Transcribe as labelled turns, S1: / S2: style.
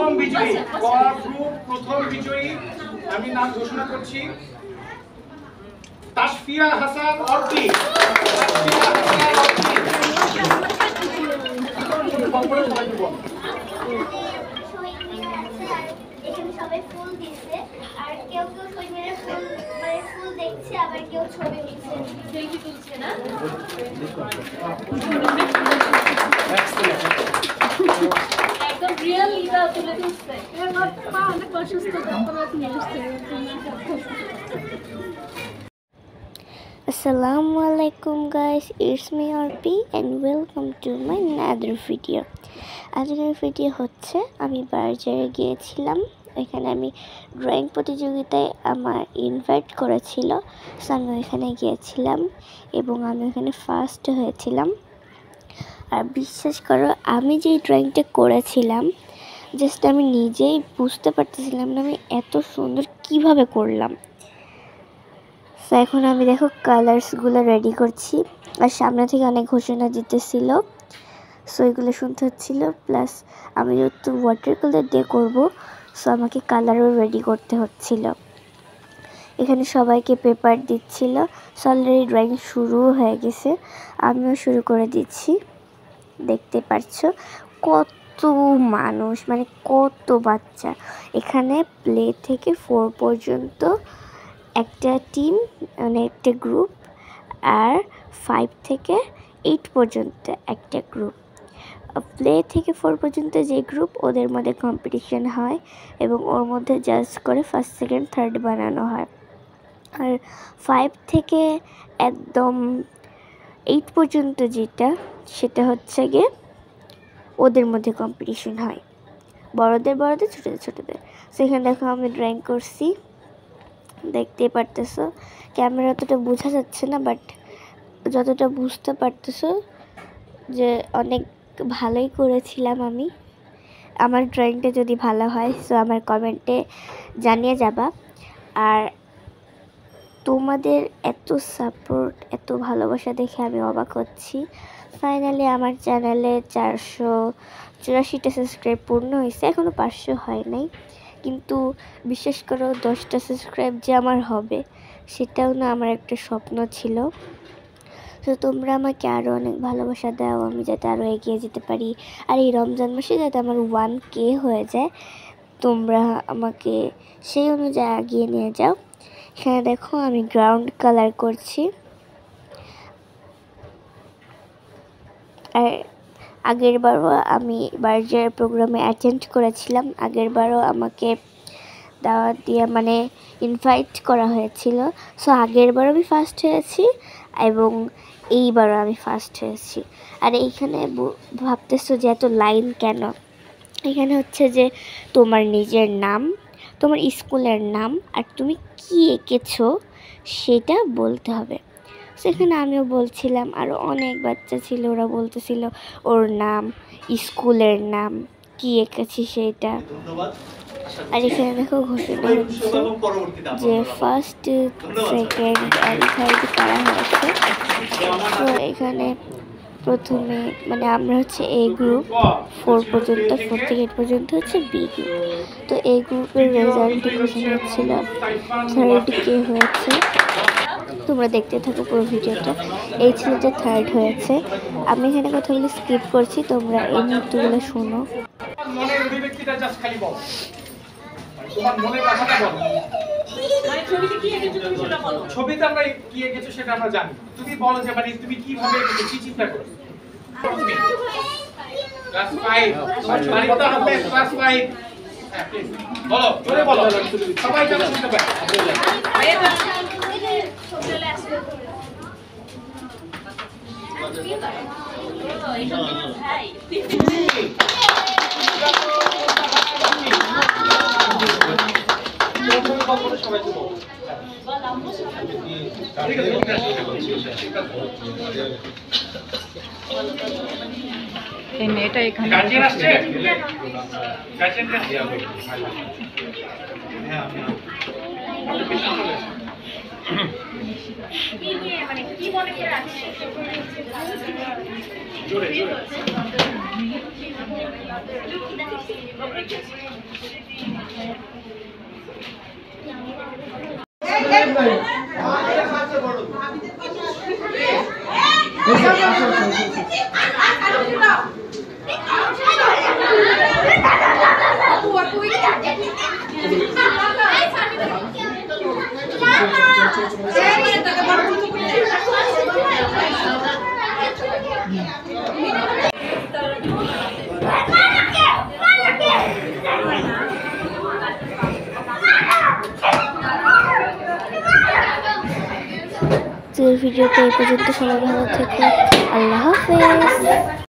S1: প্রথম বিজয়ী ক গ্রুপ প্রথম বিজয়ী আমি নাম ঘোষণা করছি তাসফিয়া হাসান অর্পি।
S2: এখানে সবাই ফুল দিচ্ছে আর কেউ কেউ শহীদের ফুল মানে ফুল দেখছে আবার কেউ ছবি তুলছে সেলফি তুলছে না একদম রিয়েল ইটা তুলে দিচ্ছে এর মধ্যে মা অনেক অসুস্থ তারপরে নিয়ে আসছে।
S3: Assalamu alaikum guys, it's me Arpi and welcome to my another video. আজকের ভিডিও হচ্ছে আমি বাজারে গিয়েছিলাম, এখানে আমি ড্রয়িং প্রতিযোগিতায় আমার ইনভাইট করেছিল, সো আমি ওইখানে গিয়েছিলাম এবং আমি ওখানে ফার্স্ট হয়েছিলাম। আর বিশ্বাস করো আমি যেই ড্রয়িংটা করেছিলাম জাস্ট আমি নিজেই বুঝতে পারতেছিলাম না আমি এত সুন্দর কিভাবে করলাম। তো এখন আমি দেখো কালার্সগুলো রেডি করছি আর সামনে থেকে অনেক ঘোষণা দিতেছিল, সো এগুলো শুনতে হচ্ছিলো। প্লাস আমি যেহেতু ওয়াটার কালার দিয়ে করবো সো আমাকে কালারও রেডি করতে হচ্ছিল। এখানে সবাইকে পেপার দিচ্ছিল, সো অলরেডি ড্রয়িং শুরুও হয়ে গেছে, আমিও শুরু করে দিচ্ছি। দেখতে পাচ্ছো কত মানুষ, মানে কত বাচ্চা। এখানে প্লে থেকে 4 পর্যন্ত একটা টিম, মানে একটা গ্রুপ, আর 5 থেকে 8 পর্যন্ত একটা গ্রুপ। প্লে থেকে 4 পর্যন্ত যে গ্রুপ ওদের মধ্যে কম্পিটিশন হয় এবং ওর মধ্যে জাজ করে ফার্স্ট সেকেন্ড থার্ড বানানো হয়। আর 5 থেকে একদম 8 পর্যন্ত যেটা সেটা হচ্ছে গিয়ে ওদের মধ্যে কম্পিটিশন হয়, বড়দের ছোটদের ছোটদের। সেখানে দেখো আমি ড্রয়িং করছি, দেখতে পারতেছো ক্যামেরা অতটা বোঝা যাচ্ছে না, বাট যতটা বুঝতে পারতেছো যে অনেক ভালোই করেছিলাম আমি। আমার ড্রয়িংটা যদি ভালো হয় সো আমার কমেন্টে জানিয়ে যাবা। আর তোমাদের এত সাপোর্ট, এত ভালোবাসা দেখে আমি অবাক হচ্ছি। ফাইনালি আমার চ্যানেলে 484টা সাবস্ক্রাইব পূর্ণ হয়েছে, এখনও 500 হয় নাই, কিন্তু বিশ্বাস করো 10টা সাবস্ক্রাইব যে আমার হবে সেটাও না আমার একটা স্বপ্ন ছিল। তো তোমরা আমাকে আরও অনেক ভালোবাসা দাও, আমি যাতে আরও এগিয়ে যেতে পারি, আর এই রমজান মাসে যাতে আমার 1K হয়ে যায়, তোমরা আমাকে সেই অনুযায়ী এগিয়ে নিয়ে যাও। এখানে দেখো আমি গ্রাউন্ড কালার করছি। আর আগের বারও আমি বার্জার প্রোগ্রামে অ্যাটেন্ড করেছিলাম, আগের বারও আমাকে দাওয়াত দিয়ে মানে ইনভাইট করা হয়েছিল, সো আগের বারও আমি ফার্স্ট হয়েছি এবং এইবারও আমি ফার্স্ট হয়েছি। আর এইখানে ভাবতেছো যে এত লাইন কেন, এখানে হচ্ছে যে তোমার নিজের নাম, তোমার স্কুলের নাম আর তুমি কি এঁকেছো সেটা বলতে হবে। সেখানে আমিও বলছিলাম, আরও অনেক বাচ্চা ছিল, ওরা বলতেছিল ওর নাম, স্কুলের নাম, কি এঁকেছি সেটা। আর এখানে দেখো ঘোষণা হচ্ছে যে ফার্স্ট সেকেন্ড অ্যান্ড থার্ড করা হয়েছে। তো এখানে প্রথমে মানে আমরা হচ্ছে এ গ্রুপ 4 পর্যন্ত, 4 থেকে 8 পর্যন্ত হচ্ছে বি গ্রুপ। তো এই গ্রুপের রেজাল্ট ঘোষণা হচ্ছিল, থার্ড কে হয়েছে তোমরা দেখতে থাকো পুরো ভিডিওটা। এই ছেলেটা থার্ড হয়েছে, আমি এখানে কথাগুলো স্কিপ করছি, তোমরা এই মুহূর্তগুলো শোনো।
S1: মনের অভিব্যক্তিটা জাস্ট খালি বল, তোমার মনের কথাটা বল। মানে ছবিতে কি এঁকেছো তুমি সেটা বলো। ছবিতে আমরা কি এঁকেছো সেটা আমরা জানি, তুমি বলো যে মানে তুমি কিভাবে এঁকেছো, কি চিন্তা করছো। ক্লাস 5 তোমার বাড়িতে হবে ক্লাস 5, হ্যাঁ প্লিজ বলো, জোরে বলো, সবাই যেন শুনতে পায়।
S4: এই মেয়েটা এখানে
S1: গার্জিয়ান আসছে, গার্জিয়ান হ্যাঁ আমি কি নিয়ে মানে কি মনে করে আসছে জোরে জোরে
S3: ভিডিওটা এই পর্যন্ত, সবাই ভালো থেকো, আল্লাহ হাফেজ।